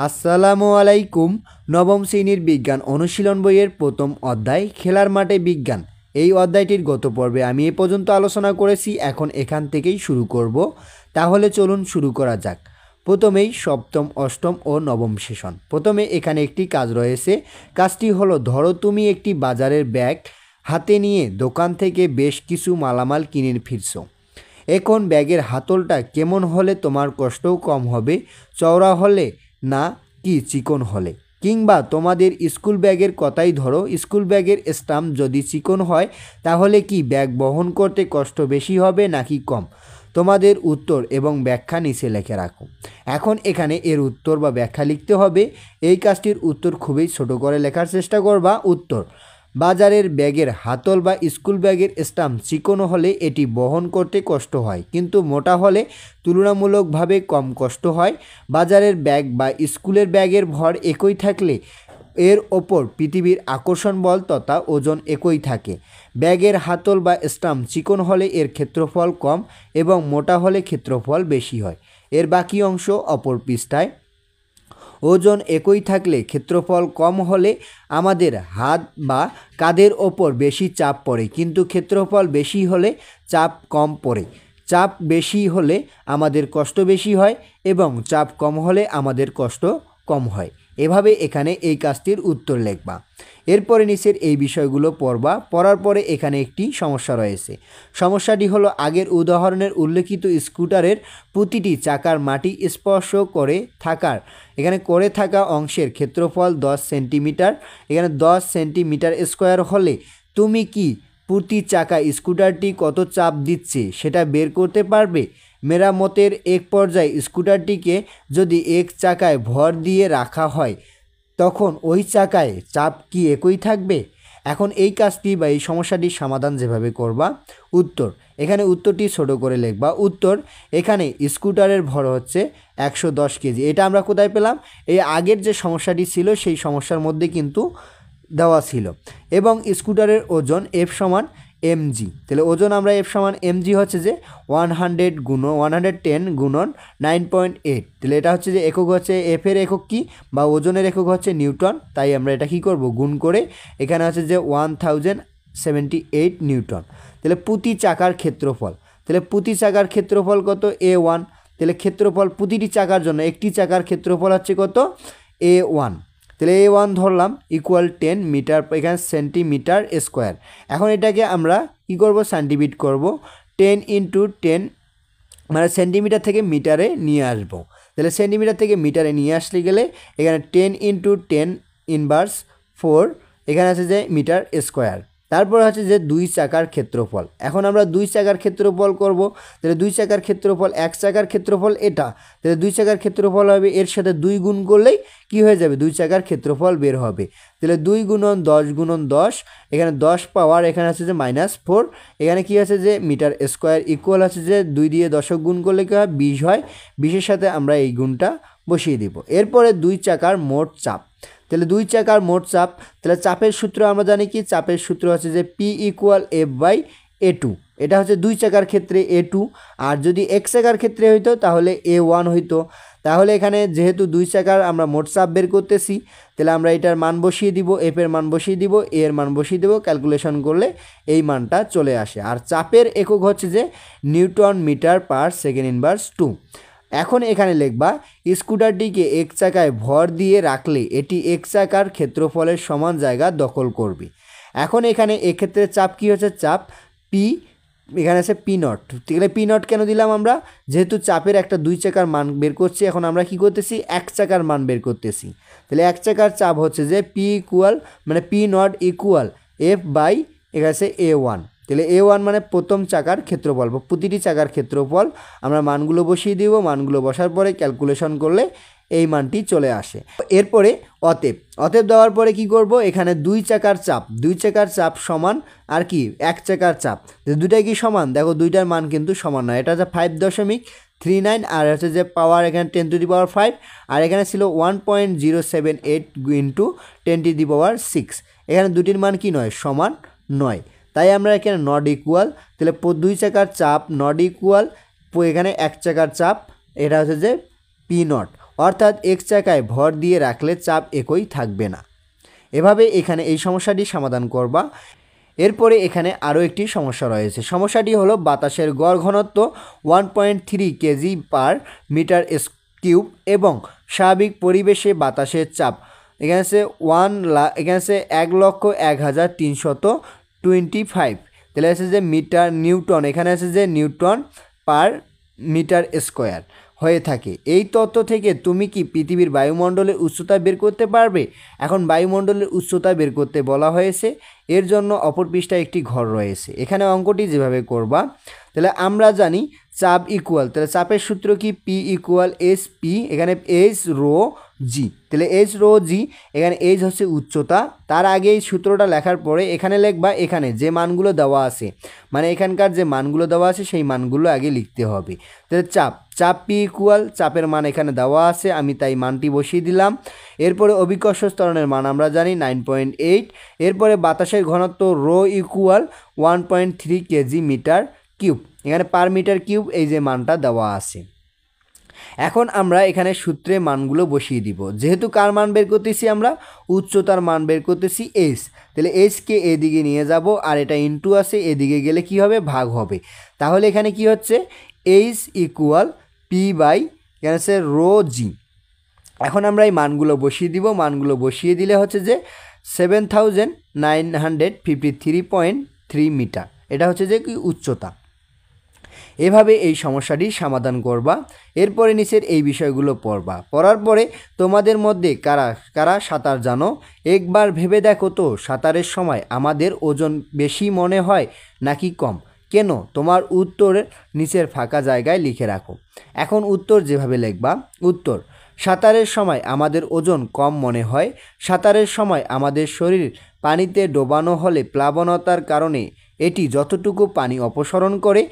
আসসালামু আলাইকুম। নবম শ্রেণীর বিজ্ঞান অনুশীলন বইয়ের প্রথম অধ্যায় খেলার মাঠে বিজ্ঞান। এই অধ্যায়টির গত পর্বে আমি এ পর্যন্ত আলোচনা করেছি, এখন এখান থেকেই শুরু করব। তাহলে চলুন শুরু করা যাক। প্রথমেই সপ্তম, অষ্টম ও নবম সেশন। প্রথমে এখানে একটি কাজ রয়েছে। কাজটি হলো, ধরো তুমি একটি বাজারের ব্যাগ হাতে নিয়ে দোকান থেকে বেশ কিছু মালামাল কিনে ফিরছো। এখন ব্যাগের হাতলটা কেমন হলে তোমার কষ্টও কম হবে? চওড়া হলে না কি চিকন হলে? কিংবা তোমাদের স্কুল ব্যাগের কথাই ধরো, স্কুল ব্যাগের স্টাম্প যদি চিকন হয় তাহলে কি ব্যাগ বহন করতে কষ্ট বেশি হবে নাকি কম? তোমাদের উত্তর এবং ব্যাখ্যা নিচে লিখে রাখো। এখন এখানে এর উত্তর বা ব্যাখ্যা লিখতে হবে। এই কাজটির উত্তর খুবই ছোট করে লেখার চেষ্টা করবা। উত্তর: বাজারের ব্যাগের হাতল বা স্কুল ব্যাগের স্টাম্প চিকন হলে এটি বহন করতে কষ্ট হয়, কিন্তু মোটা হলে তুলনামূলকভাবে কম কষ্ট হয়। বাজারের ব্যাগ বা স্কুলের ব্যাগের ভর একই থাকলে এর ওপর পৃথিবীর আকর্ষণ বল তথা ওজন একই থাকে। ব্যাগের হাতল বা স্টাম্প চিকন হলে এর ক্ষেত্রফল কম এবং মোটা হলে ক্ষেত্রফল বেশি হয়। এর বাকি অংশ অপর পৃষ্ঠায়। ওজন একই থাকলে ক্ষেত্রফল কম হলে আমাদের হাত বা কাঁধের ওপর বেশি চাপ পড়ে, কিন্তু ক্ষেত্রফল বেশি হলে চাপ কম পড়ে। চাপ বেশি হলে আমাদের কষ্ট বেশি হয় এবং চাপ কম হলে আমাদের কষ্ট কম হয়। এভাবে এখানে এই কাজটির উত্তর লিখবা। এরপরে নিচের এই বিষয়গুলো পড়বা। পড়ার পরে এখানে একটি সমস্যা রয়েছে। সমস্যাটি হলো, আগের উদাহরণের উল্লেখিত স্কুটারের প্রতিটি চাকার মাটি স্পর্শ করে থাকা অংশের ক্ষেত্রফল 10 সেন্টিমিটার। এখানে 10 সেন্টিমিটার স্কোয়ার হলে তুমি কি প্রতি চাকা স্কুটারটি কত চাপ দিচ্ছে সেটা বের করতে পারবে? মেরামতের এক পর্যায়ে স্কুটারটিকে যদি এক চাকায় ভর দিয়ে রাখা হয় তখন ওই চাকায় চাপ কি একই থাকবে? এখন এই কাজটি বা এই সমস্যাটির সমাধান যেভাবে করবা। উত্তর: এখানে উত্তরটি ছোট করে লিখবা। উত্তর: এখানে স্কুটারের ভর হচ্ছে 110 কেজি। এটা আমরা কোথায় পেলাম? এই আগের যে সমস্যাটি ছিল সেই সমস্যার মধ্যে কিন্তু দেওয়া ছিল। এবং স্কুটারের ওজন F সমান mg। তাহলে ওজন আমরা F সমান mg হচ্ছে যে 110 গুণন 9.8। তাহলে এটা হচ্ছে যে একক হচ্ছে F এর একক কি বা ওজনের একক হচ্ছে নিউটন। তাই আমরা এটা কি করব? গুণ করে এখানে হচ্ছে যে 1078 নিউটন। তাহলে প্রতি চাকার ক্ষেত্রফল, তাহলে প্রতি চাকার ক্ষেত্রফল কত? A1। তাহলে ক্ষেত্রফল প্রতিটি চাকার জন্য একটি চাকার ক্ষেত্রফল হচ্ছে কত? A1। তাহলে A1 ধরলাম ইকুয়াল 10 মিটার, এখানে সেন্টিমিটার স্কোয়ার। এখন এটাকে আমরা কী করব? সাইন্টিফিক করব। 10 × 10 মানে সেন্টিমিটার থেকে মিটারে নিয়ে আসবো। তাহলে সেন্টিমিটার থেকে মিটারে নিয়ে আসলে গেলে এখানে 10 × 10 ইনভার্স 4, এখানে আছে যে মিটার স্কোয়ার। তারপর হচ্ছে যে দুই চাকার ক্ষেত্রফল। এখন আমরা দুই চাকার ক্ষেত্রফল করব। তাহলে দুই চাকার ক্ষেত্রফল, এক চাকার ক্ষেত্রফল এটা, তাহলে দুই চাকার ক্ষেত্রফল হবে এর সাথে 2 গুণ করলেই কি হয়ে যাবে? দুই চাকার ক্ষেত্রফল বের হবে। তাহলে 2 × 10 × 10, এখানে 10 পাওয়ার, এখানে আছে যে -4, এখানে কি আছে যে মিটার স্কোয়ার ইকুয়াল আছে যে 2 দিয়ে দশক গুণ করলে কি হয়? 20 হয়। 20-এর সাথে আমরা এই গুণটা বসিয়ে দিব। এরপরে দুই চাকার মোট চাপ। তাহলে দুই চাকার মোট চাপ, তাহলে চাপের সূত্র আমরা জানি কি? চাপের সূত্র হচ্ছে যে P = F/A2। এটা হচ্ছে দুই চাকার ক্ষেত্রে A2, আর যদি এক চাকার ক্ষেত্রে হইতো তাহলে A1 হইতো। তাহলে এখানে যেহেতু দুই চাকার আমরা মোট চাপ বের করতেছি, তাহলে আমরা এটার মান বসিয়ে দিব, F এর মান বসিয়ে দিব, A এর মান বসিয়ে দেব। ক্যালকুলেশন করলে এই মানটা চলে আসে। আর চাপের একক হচ্ছে যে newton metre per second inverse 2। এখন এখানে লিখবা, স্কুটারটিকে এক চাকায় ভর দিয়ে রাখলে এটি এক চাকার ক্ষেত্রফলের সমান জায়গা দখল করবে। এখন এখানে এক্ষেত্রে চাপ কি হচ্ছে? চাপ P, এখানে আছে P0। তাহলে P0 কেন দিলাম আমরা? যেহেতু চাপের একটা দুই চাকার মান বের করছি, এখন আমরা কি করতেছি? এক চাকার মান বের করতেছি। তাহলে এক চাকার চাপ হচ্ছে যে P0 ইকুয়াল F/, এখানে আছে A1। তাহলে A1 মানে প্রথম চাকার ক্ষেত্রফল বা প্রতিটি চাকার ক্ষেত্রফল। আমরা মানগুলো বসিয়ে দিব, মানগুলো বসার পরে ক্যালকুলেশন করলে এই মানটি চলে আসে। এরপরে অতএব দেওয়ার পরে কি করব? এখানে দুই চাকার চাপ সমান আর কি এক চাকার চাপ। দুইটাই কি সমান? দেখো দুইটার মান কিন্তু সমান নয়। এটা হচ্ছে 5.39 আর হচ্ছে যে পাওয়ার এখানে 10⁵, আর এখানে ছিল 1.078 × 10⁶। এখানে দুটির মান কি নয়? সমান নয়। তাই আমরা এখানে নট ইকুয়াল, তাহলে দুই চাকার চাপ নট ইকুয়াল এখানে এক চাকার চাপ, এটা হচ্ছে যে P0। অর্থাৎ এক চাকায় ভর দিয়ে রাখলে চাপ একই থাকবে না। এভাবে এখানে এই সমস্যাটি সমাধান করবা। এরপরে এখানে আরও একটি সমস্যা রয়েছে। সমস্যাটি হলো বাতাসের গড় ঘনত্ব 1.3 কেজি পার মিটার কিউব এবং স্বাভাবিক পরিবেশে বাতাসের চাপ এখানে আছে 1,01,1325, তাহলে আছে যে মিটার নিউটন, এখানে আছে যে নিউটন পার মিটার স্কোয়ার হয়ে থাকে। এই তথ্য থেকে তুমি কি পৃথিবীর বায়ুমণ্ডলের উচ্চতা বের করতে পারবে? এখন বায়ুমণ্ডলের উচ্চতা বের করতে বলা হয়েছে, এর জন্য অপর পৃষ্ঠায় একটি ঘর রয়েছে। এখানে অঙ্কটি যেভাবে করবা, তাহলে আমরা জানি চাপ ইকুয়াল, তাহলে চাপের সূত্র কি পি ইকুয়াল এস পি, এখানে এইচ রো জি, তাহলে এইচ রো জি, এখানে এইচ হচ্ছে উচ্চতা। তার আগে এই সূত্রটা লেখার পরে এখানে লিখবা এখানে যে মানগুলো দেওয়া আছে, মানে এখানকার যে মানগুলো দেওয়া আছে সেই মানগুলো আগে লিখতে হবে। তাহলে চাপ পি ইকুয়াল, চাপের মান এখানে দেওয়া আছে, আমি তাই মানটি বসিয়ে দিলাম। এরপরে অভিকর্ষ ত্বরণের মান আমরা জানি 9.8। এরপরে বাতাসের ঘনত্ব rho equal 1.3 KG metre cube, এখানে পার মিটার কিউব এই যে মানটা দেওয়া আছে। এখন আমরা এখানে সূত্রে মানগুলো বসিয়ে দিব। যেহেতু কার মান বের করতেছি, আমরা উচ্চতার মান বের করতেছি এইচ, তাহলে এইচকে এদিকে নিয়ে যাব, আর এটা ইনটু আছে, এদিকে গেলে কি হবে, ভাগ হবে। তাহলে এখানে কি হচ্ছে, এইচ ইকুয়াল পি বাই এখানে আছে রো জি। এখন আমরা এই মানগুলো বসিয়ে দিব। মানগুলো বসিয়ে দিলে হচ্ছে যে 7,953.3 মিটার, এটা হচ্ছে যে কি উচ্চতা। এভাবে এই সমস্যাটি সমাধান করবা। এরপরে নিচের এই বিষয়গুলো পড়বা। পড়ার পরে তোমাদের মধ্যে কারা কারা সাঁতার জানো একবার ভেবে দেখো তো, সাঁতারের সময় আমাদের ওজন বেশি মনে হয় নাকি কম, কেন? তোমার উত্তর নিচের ফাঁকা জায়গায় লিখে রাখো। এখন উত্তর যেভাবে লিখবা, উত্তর: সাঁতারের সময় আমাদের ওজন কম মনে হয়। সাঁতারের সময় আমাদের শরীর পানিতে ডোবানো হলে প্লাবনতার কারণে এটি যতটুকু পানি অপসারণ করে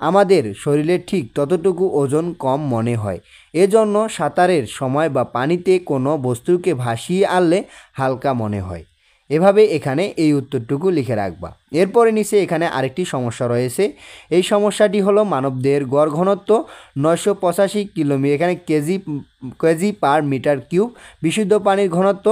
আমাদের শরীরে ঠিক ততটুকু ওজন কম মনে হয়। এজন্য সাঁতারের সময় বা পানিতে কোনো বস্তুকে ভাসিয়ে আনলে হালকা মনে হয়। এভাবে এখানে এই উত্তরটুকু লিখে রাখবা। এরপরে নিচে এখানে আরেকটি সমস্যা রয়েছে। এই সমস্যাটি হলো মানবদেহের গড় ঘনত্ব 985 কিলোমিটার, এখানে কেজি পার মিটার কিউব। বিশুদ্ধ পানির ঘনত্ব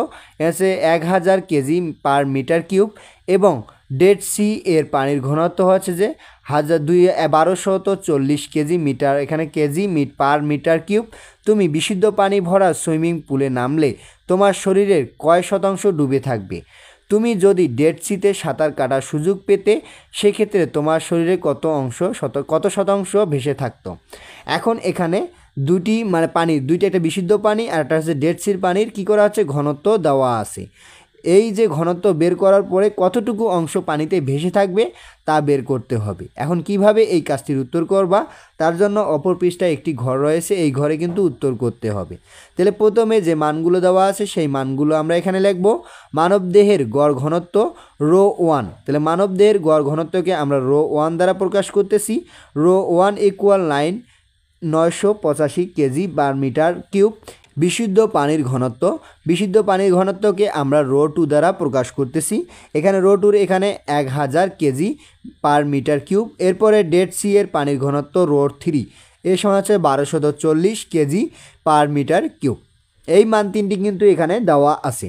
আছে 1000 কেজি পার মিটার কিউব এবং ডেড সি এর পানির ঘনত্ব হচ্ছে যে 1240 কেজি মিটার, এখানে কেজি পার মিটার কিউব। তুমি বিশুদ্ধ পানি ভরা সুইমিং পুলে নামলে তোমার শরীরের কয় শতাংশ ডুবে থাকবে? তুমি যদি ডেড সিতে সাঁতার কাটার সুযোগ পেতে সেক্ষেত্রে তোমার শরীরে কত শতাংশ ভেসে থাকতো? এখন এখানে দুটি মানে পানির দুইটা, একটা বিশুদ্ধ পানি আর একটা হচ্ছে ডেড সির পানির কী করা হচ্ছে, ঘনত্ব দেওয়া আছে। এই যে ঘনত্ব বের করার পরে কতটুকু অংশ পানিতে ভেসে থাকবে তা বের করতে হবে। এখন কিভাবে এই কাজটির উত্তর করবা, তার জন্য অপর পৃষ্ঠায় একটি ঘর রয়েছে, এই ঘরে কিন্তু উত্তর করতে হবে। তাহলে প্রথমে যে মানগুলো দেওয়া আছে সেই মানগুলো আমরা এখানে লিখব। মানবদেহের গড় ঘনত্ব রো 1, তাহলে মানবদেহের গড় ঘনত্বকে আমরা রো 1 দ্বারা প্রকাশ করতেছি। Rho 1 equal 985 KG per metre cube. বিশুদ্ধ পানির ঘনত্বকে আমরা রো 2 দ্বারা প্রকাশ করতেছি। এখানে রো 2 এখানে 1000 কেজি পার মিটার কিউব। এরপরে ডেড সি এর পানির ঘনত্ব রো 3, এর সমান হচ্ছে 1240 কেজি পার মিটার কিউব। এই মান তিনটি কিন্তু এখানে দেওয়া আছে।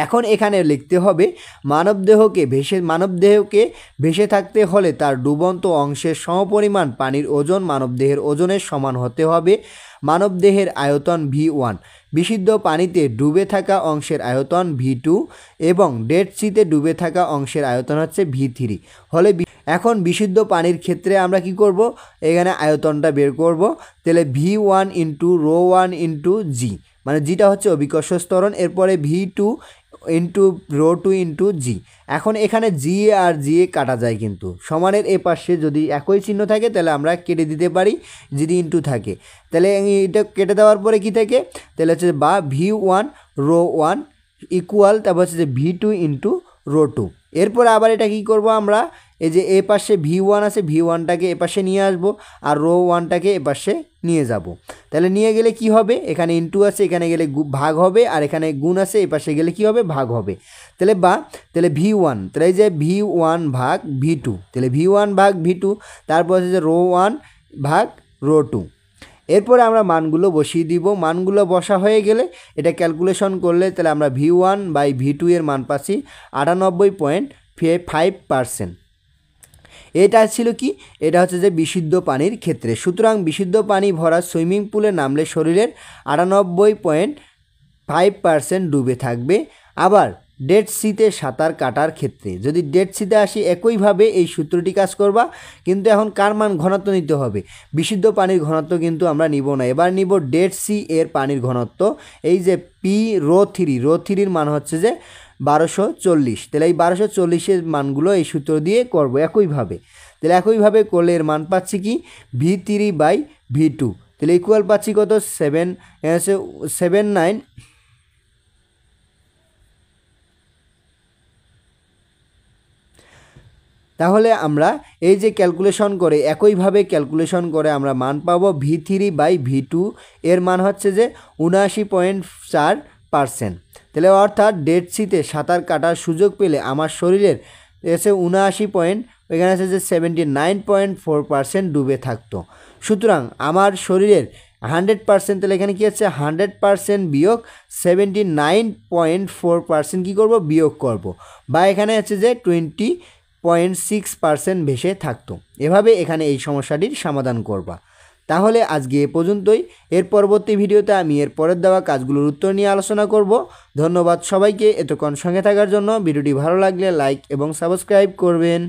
এখন এখানে লিখতে হবে মানবদেহকে ভেসে থাকতে হলে তার ডুবন্ত অংশের সমপরিমাণ পানির ওজন মানবদেহের ওজনের সমান হতে হবে। মানবদেহের আয়তন V1, বিশুদ্ধ পানিতে ডুবে থাকা অংশের আয়তন V2 এবং ডেড সিতে ডুবে থাকা অংশের আয়তন হচ্ছে V3 হলে এখন বিশুদ্ধ পানির ক্ষেত্রে আমরা কি করব, এখানে আয়তনটা বের করব। তাহলে V1 ইন্টু রো 1 ইন্টু জি, মানে জিটা হচ্ছে অভিকর্ষ ত্বরণ, এরপরে V2 ইন্টু রো 2 ইন্টু জি। এখন এখানে জি আর জি কাটা যায়, কিন্তু সমানের এ পাশে যদি একই চিহ্ন থাকে তাহলে আমরা কেটে দিতে পারি, যদি ইন্টু থাকে তাহলে এটা কেটে দেওয়ার পরে কি থাকে, তাহলে হচ্ছে বা V1 রো 1 ইকুয়াল তারপর হচ্ছে যে V2 ইন্টু রো 2। এরপরে আবার এটা কি করব, আমরা এই যে এ পাশে V1 আছে, V1টাকে এ পাশে নিয়ে আসব আর রো 1টাকে এ পাশে নিয়ে যাব। তাহলে নিয়ে গেলে কি হবে, এখানে ইনটু আছে, এখানে গেলে ভাগ হবে, আর এখানে গুণ আছে, এ পাশে গেলে কি হবে, ভাগ হবে। তাহলে V1, তাহলে এই যে V1 ভাগ V2, তাহলে V1 ভাগ V2, তারপর হচ্ছে যে রো 1 ভাগ রো 2। এরপরে আমরা মানগুলো বসিয়ে দিব। মানগুলো বসা হয়ে গেলে এটা ক্যালকুলেশন করলে তাহলে আমরা V1/V2 এর মান পাচ্ছি 98.5%। এটা ছিল কি, এটা হচ্ছে যে বিশুদ্ধ পানির ক্ষেত্রে। সুতরাং বিশুদ্ধ পানি ভরা সুইমিং পুলে নামলে শরীরের 98.5% ডুবে থাকবে। আবার ডেড সিতে সাঁতার কাটার ক্ষেত্রে যদি ডেড সিতে আসি একইভাবে এই সূত্রটি কাজ করবা, কিন্তু এখন কার মান ঘনত্ব নিতে হবে, বিশুদ্ধ পানির ঘনত্ব কিন্তু আমরা নিব না, এবার নিব ডেড সি এর পানির ঘনত্ব। এই যে রো থ্রির মান হচ্ছে যে 1240, তাহলে এই 1240-এর মানগুলো এই সূত্র দিয়ে করব একইভাবে। তাহলে একইভাবে করলে এর মান পাচ্ছি কি V3/V2, তাহলে ইকুয়াল পাচ্ছি কত 79। তাহলে আমরা এই যে ক্যালকুলেশন করে একইভাবে ক্যালকুলেশন করে আমরা মান পাবো V3/V2 এর মান হচ্ছে যে 79.4%। তাহলে অর্থাৎ ডেড সিতে সাঁতার কাটার সুযোগ পেলে আমার শরীরের এসে 79 এখানে আছে যে 79.4% ডুবে থাকতো। সুতরাং আমার শরীরের 100%, তাহলে এখানে কী আছে 100% বিয়োগ 79.4% কী করবো বিয়োগ করব, বা এখানে আছে যে 20.6% ভেসে থাকতো। এভাবে এখানে এই সমস্যাটির সমাধান করবা। তাহলে আজকে এ পর্যন্তই। এর পরবর্তী ভিডিওতে আমি এর পরের দেওয়া কাজগুলোর উত্তর নিয়ে আলোচনা করব। ধন্যবাদ সবাইকে এতক্ষণ সঙ্গে থাকার জন্য। ভিডিওটি ভালো লাগলে লাইক এবং সাবস্ক্রাইব করবেন।